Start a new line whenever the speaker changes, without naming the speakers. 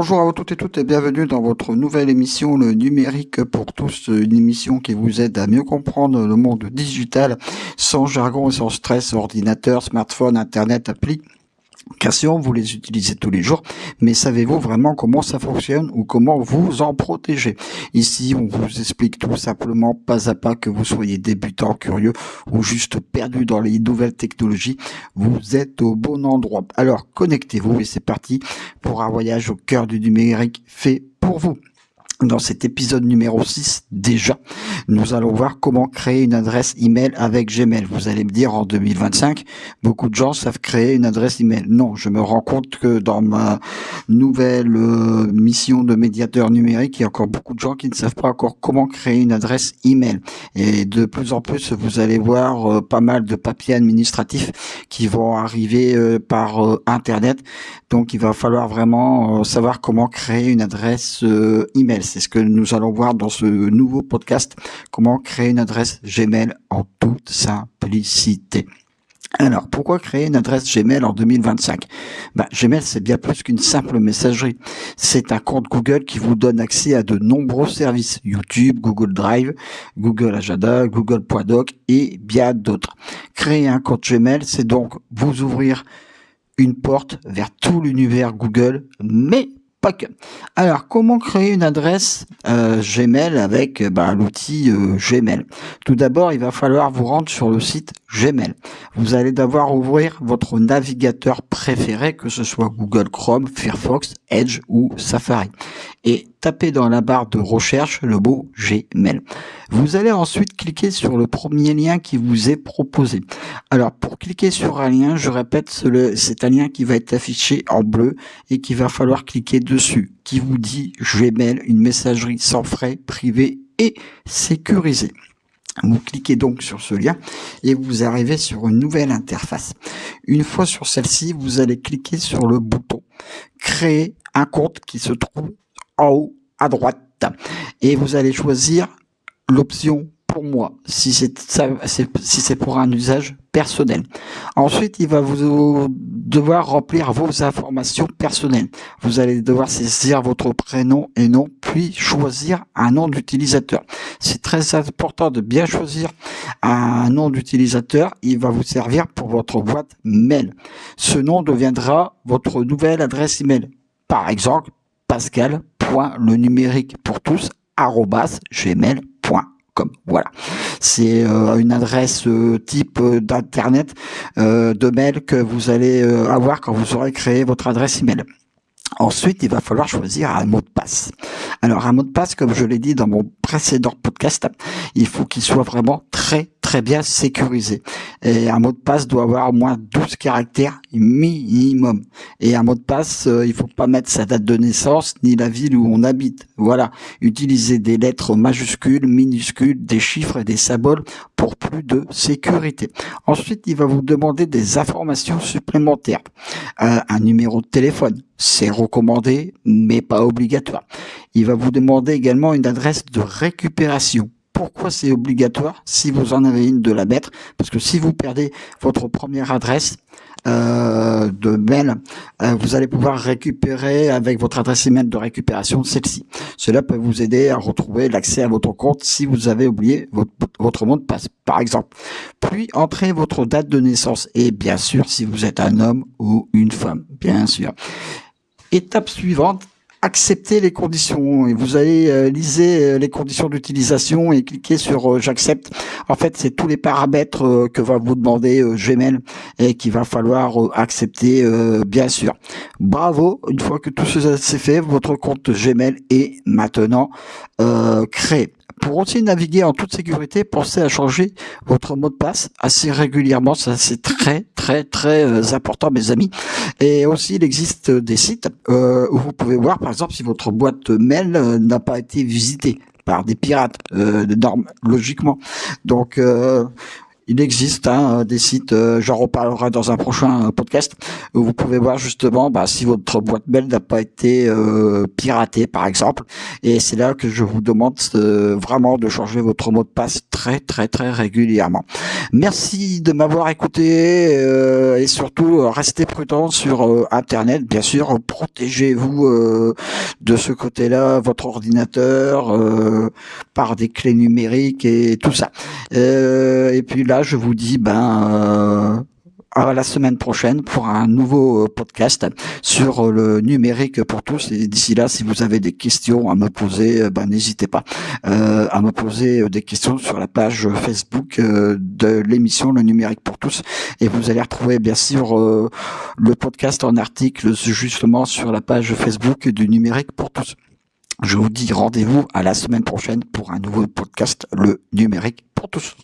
Bonjour à vous toutes et toutes et bienvenue dans votre nouvelle émission Le Numérique pour tous, une émission qui vous aide à mieux comprendre le monde digital sans jargon et sans stress, ordinateur, smartphone, internet, appli. Vous les utilisez tous les jours, mais savez-vous vraiment comment ça fonctionne ou comment vous en protéger? Ici, on vous explique tout simplement, pas à pas, que vous soyez débutant, curieux ou juste perdu dans les nouvelles technologies, vous êtes au bon endroit. Alors, connectez-vous et c'est parti pour un voyage au cœur du numérique fait pour vous. Dans cet épisode numéro 6, déjà, nous allons voir comment créer une adresse email avec Gmail. Vous allez me dire, en 2025, beaucoup de gens savent créer une adresse email. Non, je me rends compte que dans ma nouvelle mission de médiateur numérique, il y a encore beaucoup de gens qui ne savent pas encore comment créer une adresse email. Et de plus en plus, vous allez voir pas mal de papiers administratifs qui vont arriver par Internet. Donc, il va falloir vraiment savoir comment créer une adresse email. C'est ce que nous allons voir dans ce nouveau podcast, comment créer une adresse Gmail en toute simplicité. Alors, pourquoi créer une adresse Gmail en 2025 ? Gmail, c'est bien plus qu'une simple messagerie. C'est un compte Google qui vous donne accès à de nombreux services, YouTube, Google Drive, Google Agenda, Google.doc et bien d'autres. Créer un compte Gmail, c'est donc vous ouvrir une porte vers tout l'univers Google, mais pas que. Alors, comment créer une adresse Gmail avec l'outil Gmail ? Tout d'abord, il va falloir vous rendre sur le site Gmail. Vous allez devoir ouvrir votre navigateur préféré, que ce soit Google Chrome, Firefox, Edge ou Safari. Et tapez dans la barre de recherche le mot Gmail. Vous allez ensuite cliquer sur le premier lien qui vous est proposé. Alors, pour cliquer sur un lien, je répète, c'est un lien qui va être affiché en bleu et qu'il va falloir cliquer dessus, qui vous dit Gmail, une messagerie sans frais, privée et sécurisée. Vous cliquez donc sur ce lien et vous arrivez sur une nouvelle interface. Une fois sur celle-ci, vous allez cliquer sur le bouton « Créer un compte » qui se trouve en haut à droite. Et vous allez choisir l'option « Pour moi » si c'est pour un usage personnel. Ensuite, il va vous devoir remplir vos informations personnelles. Vous allez devoir saisir votre prénom et nom, puis choisir un nom d'utilisateur. C'est très important de bien choisir un nom d'utilisateur. Il va vous servir pour votre boîte mail. Ce nom deviendra votre nouvelle adresse email. Par exemple, pascal.lenumériquepourtous@gmail.com. Voilà, c'est une adresse type d'internet, de mail que vous allez avoir quand vous aurez créé votre adresse email. Ensuite, il va falloir choisir un mot de passe. Alors, un mot de passe, comme je l'ai dit dans mon précédent podcast, il faut qu'il soit vraiment très bien sécurisé. Et un mot de passe doit avoir au moins 12 caractères minimum. Et un mot de passe, il faut pas mettre sa date de naissance ni la ville où on habite. Voilà. Utilisez des lettres majuscules, minuscules, des chiffres et des symboles pour plus de sécurité. Ensuite, il va vous demander des informations supplémentaires. Un numéro de téléphone. C'est recommandé, mais pas obligatoire. Il va vous demander également une adresse de récupération. Pourquoi c'est obligatoire si vous en avez une de la mettre? Parce que si vous perdez votre première adresse de mail, vous allez pouvoir récupérer avec votre adresse email de récupération celle-ci. Cela peut vous aider à retrouver l'accès à votre compte si vous avez oublié votre mot de passe, par exemple. Puis, entrez votre date de naissance et bien sûr, si vous êtes un homme ou une femme, bien sûr. Étape suivante, acceptez les conditions et vous allez liser les conditions d'utilisation et cliquer sur j'accepte. En fait, c'est tous les paramètres que va vous demander Gmail et qu'il va falloir accepter bien sûr. Bravo, une fois que tout cela c'est fait, votre compte Gmail est maintenant créé. Pour aussi naviguer en toute sécurité, pensez à changer votre mot de passe assez régulièrement. Ça, c'est très important, mes amis. Et aussi, il existe des sites où vous pouvez voir, par exemple, si votre boîte mail n'a pas été visitée par des pirates, logiquement. Donc, il existe des sites, j'en reparlerai dans un prochain podcast, où vous pouvez voir justement si votre boîte mail n'a pas été piratée, par exemple. Et c'est là que je vous demande vraiment de changer votre mot de passe très régulièrement. Merci de m'avoir écouté et surtout restez prudents sur Internet. Bien sûr, protégez-vous de ce côté-là, votre ordinateur par des clés numériques et tout ça. Et puis là, je vous dis à la semaine prochaine pour un nouveau podcast sur le numérique pour tous. Et d'ici là, si vous avez des questions à me poser, n'hésitez pas à me poser des questions sur la page Facebook de l'émission Le Numérique pour tous. Et vous allez retrouver bien sûr le podcast en article justement sur la page Facebook du Numérique pour tous. Je vous dis rendez-vous à la semaine prochaine pour un nouveau podcast Le Numérique pour tous.